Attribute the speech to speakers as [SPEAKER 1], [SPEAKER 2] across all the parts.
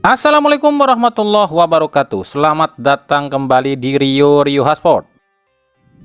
[SPEAKER 1] Assalamualaikum warahmatullahi wabarakatuh. Selamat datang kembali di Rio Sport.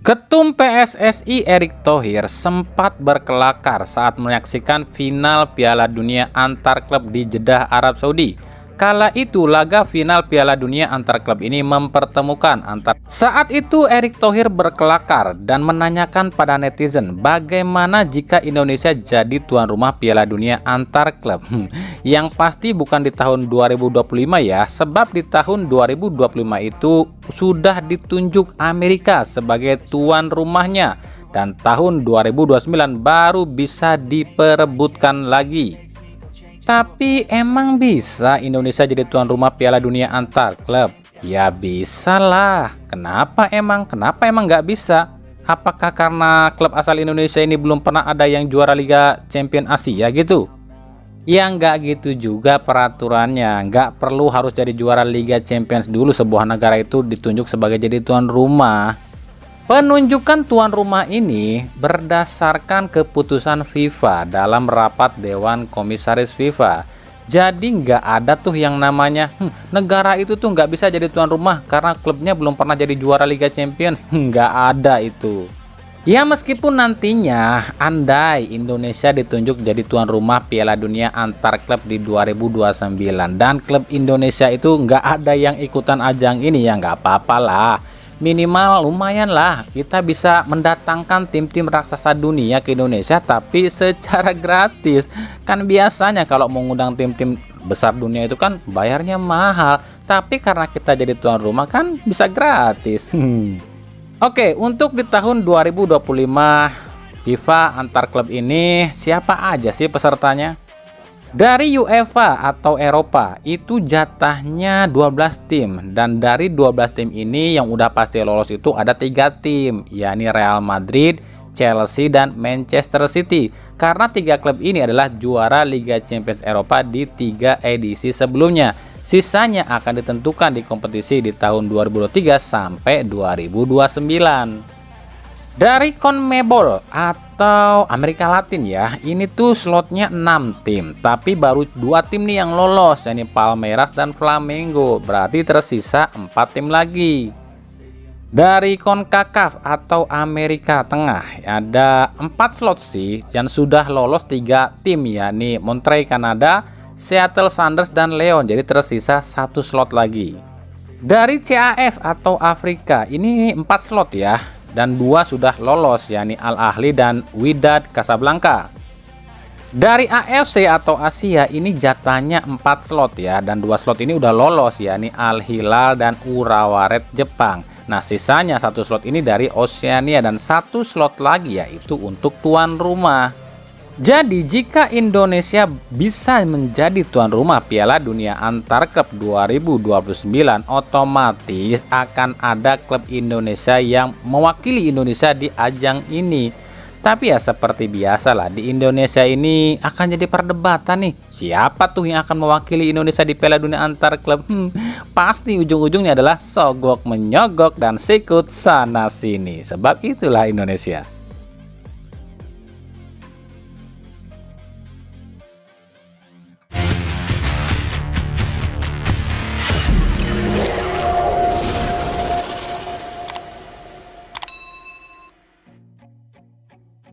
[SPEAKER 1] Ketum PSSI Erick Thohir sempat berkelakar saat menyaksikan final Piala Dunia antar klub di Jeddah, Arab Saudi. Kala itu laga final Piala Dunia antar klub ini mempertemukan antar. Saat itu Erick Thohir berkelakar dan menanyakan pada netizen bagaimana jika Indonesia jadi tuan rumah Piala Dunia antar klub. Yang pasti bukan di tahun 2025 ya, sebab di tahun 2025 itu sudah ditunjuk Amerika sebagai tuan rumahnya dan tahun 2029 baru bisa diperebutkan lagi. Tapi emang bisa Indonesia jadi tuan rumah Piala Dunia antar klub? Ya bisa lah. Kenapa emang nggak bisa? Apakah karena klub asal Indonesia ini belum pernah ada yang juara Liga Champions Asia gitu? Ya nggak gitu juga peraturannya. Nggak perlu harus jadi juara Liga Champions dulu sebuah negara itu ditunjuk sebagai jadi tuan rumah. Penunjukan tuan rumah ini berdasarkan keputusan FIFA dalam rapat Dewan Komisaris FIFA. Jadi nggak ada tuh yang namanya negara itu tuh nggak bisa jadi tuan rumah karena klubnya belum pernah jadi juara Liga Champions. Nggak ada itu. Ya meskipun nantinya andai Indonesia ditunjuk jadi tuan rumah Piala Dunia antar klub di 2029 dan klub Indonesia itu nggak ada yang ikutan ajang ini, ya nggak apa-apa lah. Minimal lumayan lah kita bisa mendatangkan tim-tim raksasa dunia ke Indonesia tapi secara gratis. Kan biasanya kalau mengundang tim-tim besar dunia itu kan bayarnya mahal, tapi karena kita jadi tuan rumah kan bisa gratis. Oke, untuk di tahun 2025 FIFA antar klub ini siapa aja sih pesertanya? Dari UEFA atau Eropa itu jatahnya 12 tim, dan dari 12 tim ini yang udah pasti lolos itu ada 3 tim, yakni Real Madrid, Chelsea, dan Manchester City. Karena 3 klub ini adalah juara Liga Champions Eropa di 3 edisi sebelumnya. Sisanya akan ditentukan di kompetisi di tahun 2023 sampai 2029. Dari CONMEBOL atau Amerika Latin ya, ini tuh slotnya 6 tim, tapi baru 2 tim nih yang lolos, yakni Palmeiras dan Flamengo. Berarti tersisa 4 tim lagi. Dari CONCACAF atau Amerika Tengah ada 4 slot sih yang sudah lolos 3 tim, yakni Montreal Kanada, Seattle Sounders, dan Leon. Jadi tersisa 1 slot lagi. Dari CAF atau Afrika ini 4 slot ya, dan 2 sudah lolos, yakni Al Ahly dan Wydad Casablanca. Dari AFC atau Asia ini jatahnya 4 slot ya, dan 2 slot ini udah lolos, yakni Al Hilal dan Urawa Red Jepang. Nah sisanya 1 slot ini dari Oceania dan 1 slot lagi yaitu untuk tuan rumah. Jadi jika Indonesia bisa menjadi tuan rumah Piala Dunia antar klub 2029, otomatis akan ada klub Indonesia yang mewakili Indonesia di ajang ini. Tapi ya seperti biasa lah, di Indonesia ini akan jadi perdebatan nih. Siapa tuh yang akan mewakili Indonesia di Piala Dunia antar klub? Pasti ujung-ujungnya adalah sogok menyogok dan sikut sana sini. Sebab itulah Indonesia.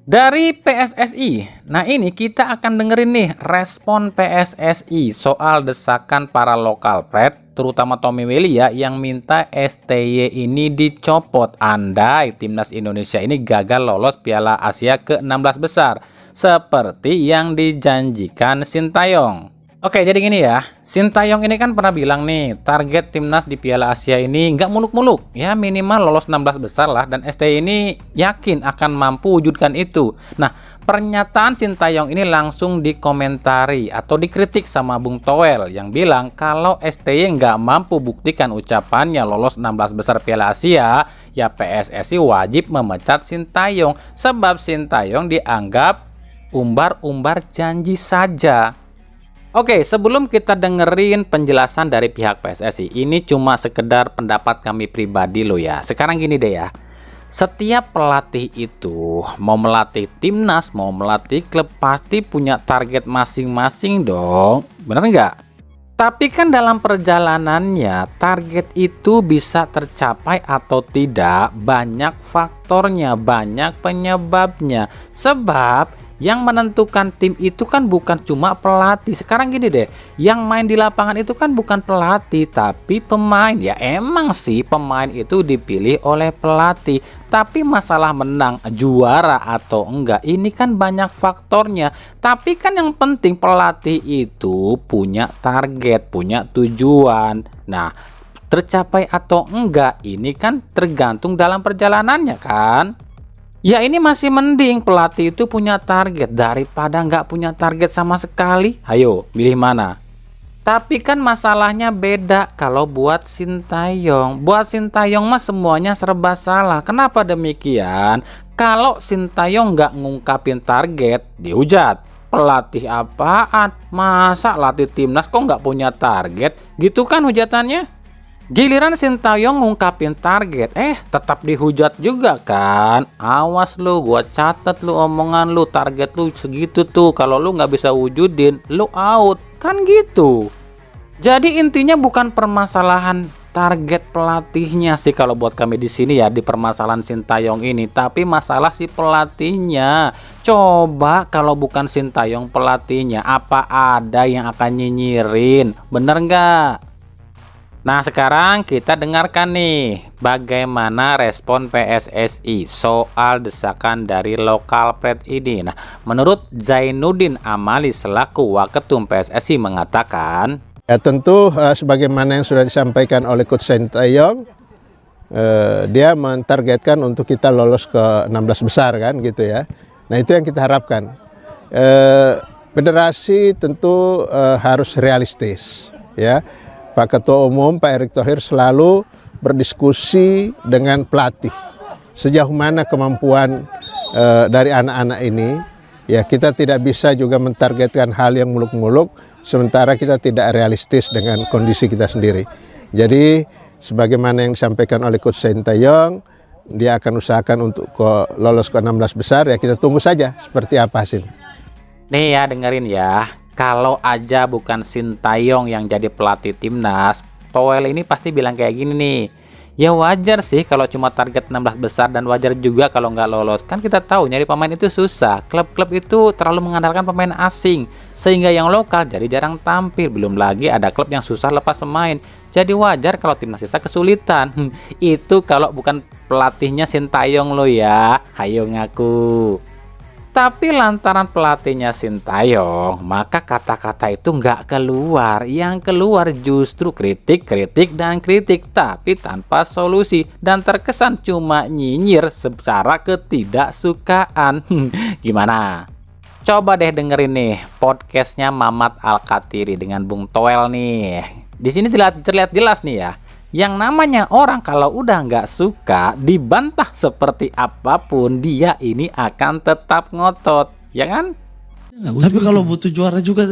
[SPEAKER 1] Dari PSSI, nah ini kita akan dengerin nih respon PSSI soal desakan para lokal pret, terutama Tommy Welly ya, yang minta STY ini dicopot andai timnas Indonesia ini gagal lolos Piala Asia ke-16 besar seperti yang dijanjikan Sintayong. Oke, jadi gini ya, Sintayong ini kan pernah bilang nih, target timnas di Piala Asia ini nggak muluk-muluk, ya minimal lolos 16 besar lah, dan STY ini yakin akan mampu wujudkan itu. Nah, pernyataan Sintayong ini langsung dikomentari atau dikritik sama Bung Toel yang bilang kalau STY nggak mampu buktikan ucapannya lolos 16 besar Piala Asia, ya PSSI wajib memecat Sintayong, sebab Sintayong dianggap umbar-umbar janji saja. Oke, sebelum kita dengerin penjelasan dari pihak PSSI, ini cuma sekedar pendapat kami pribadi loh ya. Sekarang gini deh ya, setiap pelatih itu mau melatih timnas, mau melatih klub pasti punya target masing-masing dong, bener nggak? Tapi kan dalam perjalanannya target itu bisa tercapai atau tidak, banyak faktornya, banyak penyebabnya. Sebab yang menentukan tim itu kan bukan cuma pelatih. Sekarang gini deh, yang main di lapangan itu kan bukan pelatih tapi pemain. Ya emang sih pemain itu dipilih oleh pelatih, tapi masalah menang, juara atau enggak ini kan banyak faktornya. Tapi kan yang penting pelatih itu punya target, punya tujuan. Nah, tercapai atau enggak ini kan tergantung dalam perjalanannya kan. Ya ini masih mending pelatih itu punya target daripada nggak punya target sama sekali. Ayo milih mana? Tapi kan masalahnya beda kalau buat Sintayong. Buat Sintayong mah semuanya serba salah. Kenapa demikian? Kalau Sintayong nggak ngungkapin target, dihujat. Pelatih apaan? Masa latih timnas kok nggak punya target? Gitu kan hujatannya? Giliran Sintayong ngungkapin target, tetap dihujat juga kan. Awas lu, gua catat lu omongan lu, target lu segitu tuh. Kalau lu nggak bisa wujudin, lu out. Kan gitu. Jadi intinya bukan permasalahan target pelatihnya sih kalau buat kami di sini ya, di permasalahan Sintayong ini, tapi masalah si pelatihnya. Coba kalau bukan Sintayong pelatihnya, apa ada yang akan nyinyirin? Bener nggak? Nah sekarang kita dengarkan nih bagaimana respon PSSI soal desakan dari lokal pret ini. Nah menurut Zainuddin Amali selaku Waketum PSSI mengatakan,
[SPEAKER 2] ya tentu sebagaimana yang sudah disampaikan oleh Coach Sintayong, dia mentargetkan untuk kita lolos ke 16 besar kan gitu ya. Nah itu yang kita harapkan. Federasi tentu harus realistis ya. Pak Ketua Umum Pak Erick Thohir selalu berdiskusi dengan pelatih sejauh mana kemampuan dari anak-anak ini. Ya kita tidak bisa juga mentargetkan hal yang muluk-muluk sementara kita tidak realistis dengan kondisi kita sendiri. Jadi sebagaimana yang disampaikan oleh Coach Sintayong, dia akan usahakan untuk lolos ke 16 besar, ya kita tunggu saja seperti apa hasilnya.
[SPEAKER 1] Nih ya dengerin ya. Kalau aja bukan Sintayong yang jadi pelatih timnas, Toel ini pasti bilang kayak gini nih. Ya wajar sih kalau cuma target 16 besar dan wajar juga kalau nggak lolos. Kan kita tahu nyari pemain itu susah. Klub-klub itu terlalu mengandalkan pemain asing sehingga yang lokal jadi jarang tampil. Belum lagi ada klub yang susah lepas pemain. Jadi wajar kalau timnas kita kesulitan. Itu kalau bukan pelatihnya Sintayong lo ya. Hayo ngaku. Tapi lantaran pelatihnya Sintayong, maka kata-kata itu nggak keluar. Yang keluar justru kritik, dan kritik, tapi tanpa solusi. Dan terkesan cuma nyinyir secara ketidaksukaan. Gimana? Coba deh dengerin nih podcastnya Mamat Al-Katiri dengan Bung Toel nih. Di sini terlihat jelas nih ya. Yang namanya orang kalau udah nggak suka dibantah seperti apapun, dia ini akan tetap ngotot, ya kan?
[SPEAKER 3] Tapi kalau butuh juara juga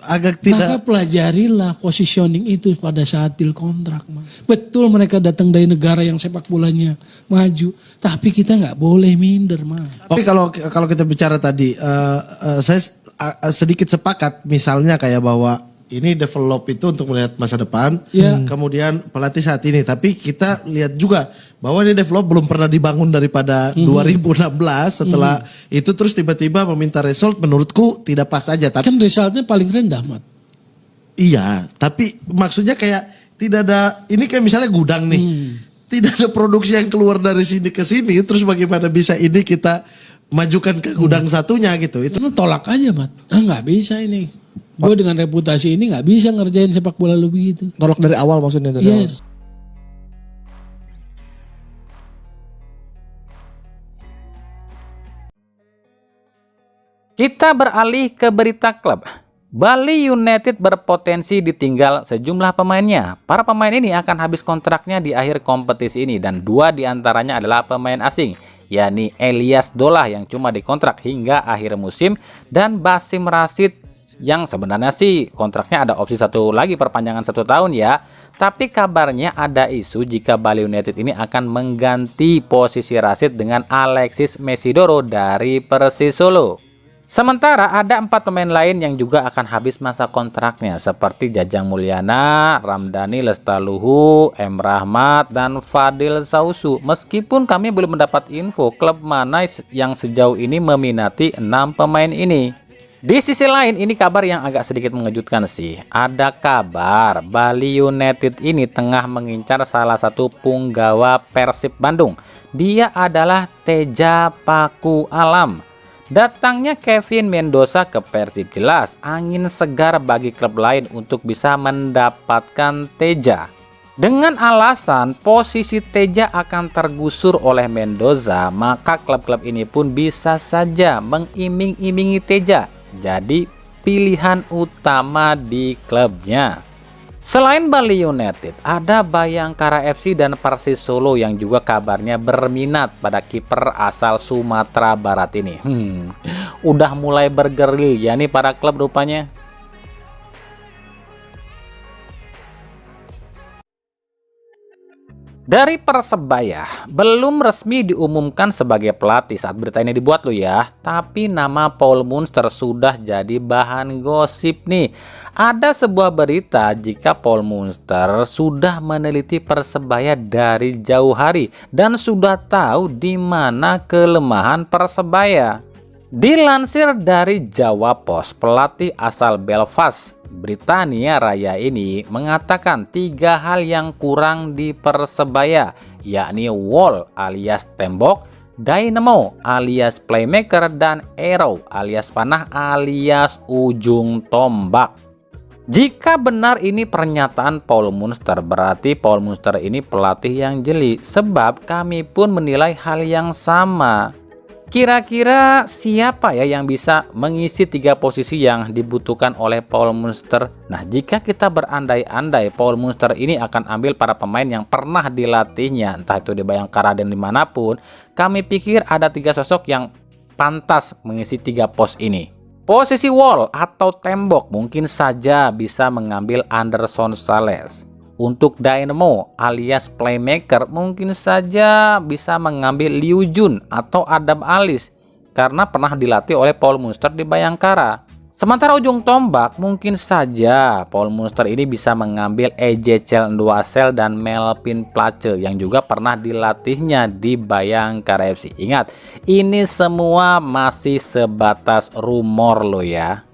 [SPEAKER 3] agak tidak.
[SPEAKER 4] Maka pelajarilah positioning itu pada saat deal kontrak. Betul mereka datang dari negara yang sepak bolanya maju, tapi kita nggak boleh minder, Mas.
[SPEAKER 3] Tapi kalau kita bicara tadi, saya sedikit sepakat, misalnya kayak bahwa ini develop itu untuk melihat masa depan, kemudian pelatih saat ini. Tapi kita lihat juga bahwa ini develop belum pernah dibangun daripada 2016. Setelah itu terus tiba-tiba meminta result, menurutku tidak pas aja. Tapi
[SPEAKER 4] kan resultnya paling rendah, Mat.
[SPEAKER 3] Iya, tapi maksudnya kayak tidak ada, ini kayak misalnya gudang nih. Tidak ada produksi yang keluar dari sini ke sini, terus bagaimana bisa ini kita majukan ke gudang satunya gitu. Itu
[SPEAKER 4] tolak aja, Mat. Nggak bisa ini. Gue dengan reputasi ini nggak bisa ngerjain sepak bola lu begitu.
[SPEAKER 3] tolak dari awal maksudnya dari awal.
[SPEAKER 1] Kita beralih ke berita klub. Bali United berpotensi ditinggal sejumlah pemainnya. Para pemain ini akan habis kontraknya di akhir kompetisi ini dan 2 diantaranya adalah pemain asing, yakni Elias Dolah yang cuma dikontrak hingga akhir musim dan Basim Rashid yang sebenarnya sih kontraknya ada opsi satu lagi perpanjangan 1 tahun ya. Tapi kabarnya ada isu jika Bali United ini akan mengganti posisi Rashid dengan Alexis Mesidoro dari Persis Solo. Sementara ada 4 pemain lain yang juga akan habis masa kontraknya seperti Jajang Mulyana, Ramdhani Lestaluhu, M. Rahmat, dan Fadil Sausu. Meskipun kami belum mendapat info klub mana yang sejauh ini meminati 6 pemain ini. Di sisi lain, ini kabar yang agak sedikit mengejutkan sih. Ada kabar Bali United ini tengah mengincar salah satu punggawa Persib Bandung. Dia adalah Teja Paku Alam. Datangnya Kevin Mendoza ke Persib jelas angin segar bagi klub lain untuk bisa mendapatkan Teja. Dengan alasan posisi Teja akan tergusur oleh Mendoza, maka klub-klub ini pun bisa saja mengiming-imingi Teja jadi pilihan utama di klubnya. Selain Bali United, ada Bayangkara FC dan Persis Solo yang juga kabarnya berminat pada kiper asal Sumatera Barat ini. Udah mulai bergeril ya nih para klub rupanya. Dari Persebaya, belum resmi diumumkan sebagai pelatih saat berita ini dibuat loh ya. Tapi nama Paul Munster sudah jadi bahan gosip nih. Ada sebuah berita jika Paul Munster sudah meneliti Persebaya dari jauh hari dan sudah tahu di mana kelemahan Persebaya. Dilansir dari Jawa Post, pelatih asal Belfast, Britania Raya ini mengatakan 3 hal yang kurang di Persebaya, yakni wall alias tembok, dynamo alias playmaker, dan arrow alias panah alias ujung tombak. Jika benar ini pernyataan Paul Munster, berarti Paul Munster ini pelatih yang jeli, sebab kami pun menilai hal yang sama. Kira-kira siapa ya yang bisa mengisi 3 posisi yang dibutuhkan oleh Paul Munster? Nah, jika kita berandai-andai Paul Munster ini akan ambil para pemain yang pernah dilatihnya, entah itu di Bayangkara dan dimanapun, kami pikir ada 3 sosok yang pantas mengisi 3 pos ini. Posisi wall atau tembok mungkin saja bisa mengambil Anderson Sales. Untuk dynamo alias playmaker mungkin saja bisa mengambil Liu Jun atau Adam Alis karena pernah dilatih oleh Paul Munster di Bayangkara. Sementara ujung tombak mungkin saja Paul Munster ini bisa mengambil Ezechiel Nduasel dan Melvin Place yang juga pernah dilatihnya di Bayangkara FC. Ingat, ini semua masih sebatas rumor loh ya.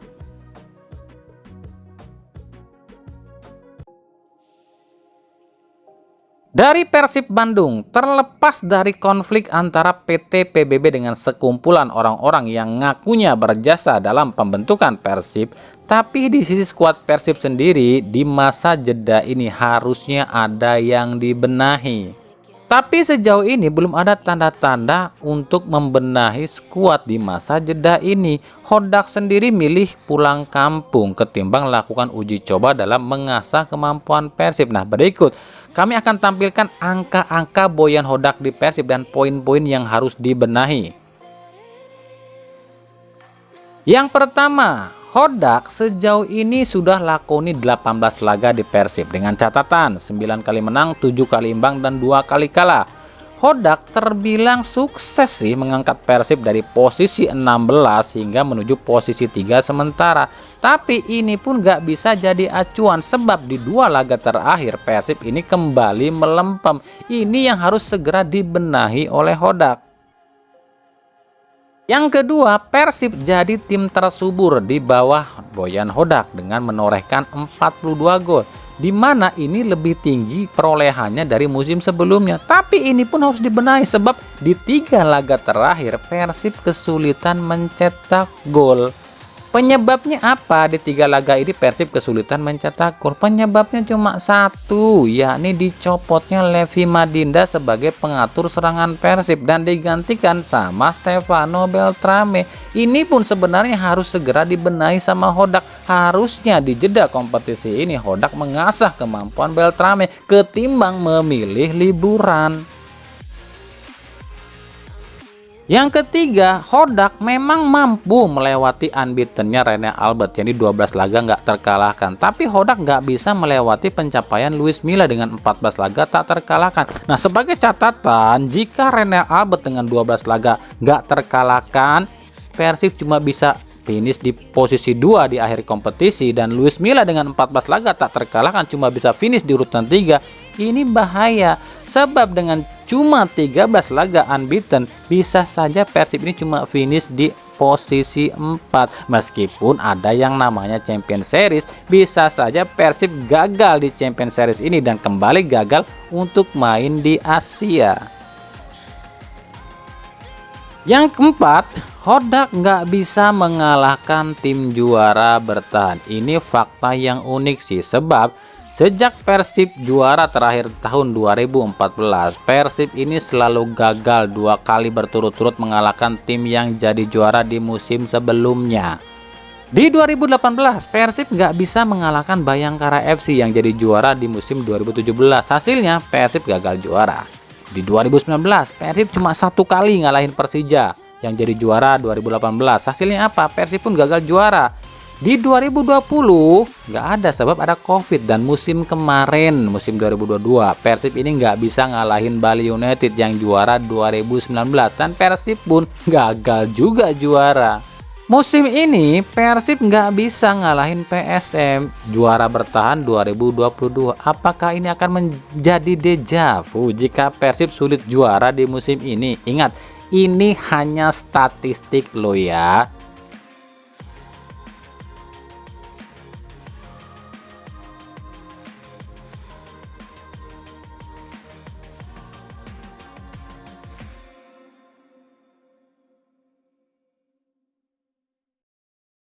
[SPEAKER 1] Dari Persib Bandung, terlepas dari konflik antara PT PBB dengan sekumpulan orang-orang yang ngakunya berjasa dalam pembentukan Persib, tapi di sisi skuad Persib sendiri di masa jeda ini harusnya ada yang dibenahi. Tapi sejauh ini belum ada tanda-tanda untuk membenahi skuad di masa jeda ini. Hodak sendiri milih pulang kampung ketimbang lakukan uji coba dalam mengasah kemampuan Persib. Nah, berikut kami akan tampilkan angka-angka Boyan Hodak di Persib dan poin-poin yang harus dibenahi. Yang pertama, Hodak sejauh ini sudah lakoni 18 laga di Persib dengan catatan 9 kali menang, 7 kali imbang, dan 2 kali kalah. Hodak terbilang sukses sih mengangkat Persib dari posisi 16 hingga menuju posisi 3 sementara. Tapi ini pun gak bisa jadi acuan sebab di 2 laga terakhir Persib ini kembali melempem. Ini yang harus segera dibenahi oleh Hodak. Yang kedua, Persib jadi tim tersubur di bawah Boyan Hodak dengan menorehkan 42 gol, di mana ini lebih tinggi perolehannya dari musim sebelumnya. Tapi ini pun harus dibenahi sebab di 3 laga terakhir Persib kesulitan mencetak gol. Penyebabnya apa? Di 3 laga ini Persib kesulitan mencetak gol. Penyebabnya cuma satu, yakni dicopotnya Levi Madinda sebagai pengatur serangan Persib dan digantikan sama Stefano Beltrame. Ini pun sebenarnya harus segera dibenahi sama Hodak. Harusnya di jeda kompetisi ini Hodak mengasah kemampuan Beltrame ketimbang memilih liburan. Yang ketiga, Hodak memang mampu melewati unbeaten-nya Rene Albert, jadi 12 laga nggak terkalahkan. Tapi Hodak nggak bisa melewati pencapaian Luis Milla dengan 14 laga tak terkalahkan. Nah, sebagai catatan, jika Rene Albert dengan 12 laga nggak terkalahkan, Persib cuma bisa finish di posisi 2 di akhir kompetisi, dan Luis Milla dengan 14 laga tak terkalahkan cuma bisa finish di urutan 3. Ini bahaya, sebab dengan cuma 13 laga unbeaten, bisa saja Persib ini cuma finish di posisi 4. Meskipun ada yang namanya Champions Series, bisa saja Persib gagal di Champions Series ini dan kembali gagal untuk main di Asia. Yang keempat, Hodak nggak bisa mengalahkan tim juara bertahan. Ini fakta yang unik sih, sebab sejak Persib juara terakhir tahun 2014, Persib ini selalu gagal 2 kali berturut-turut mengalahkan tim yang jadi juara di musim sebelumnya. Di 2018, Persib nggak bisa mengalahkan Bayangkara FC yang jadi juara di musim 2017. Hasilnya Persib gagal juara. Di 2019, Persib cuma 1 kali ngalahin Persija yang jadi juara 2018. Hasilnya apa? Persib pun gagal juara. Di 2020 nggak ada, sebab ada Covid, dan musim kemarin, musim 2022, Persib ini nggak bisa ngalahin Bali United yang juara 2019, dan Persib pun gagal juga juara. Musim ini Persib nggak bisa ngalahin PSM juara bertahan 2022. Apakah ini akan menjadi dejavu jika Persib sulit juara di musim ini? Ingat, ini hanya statistik loh ya.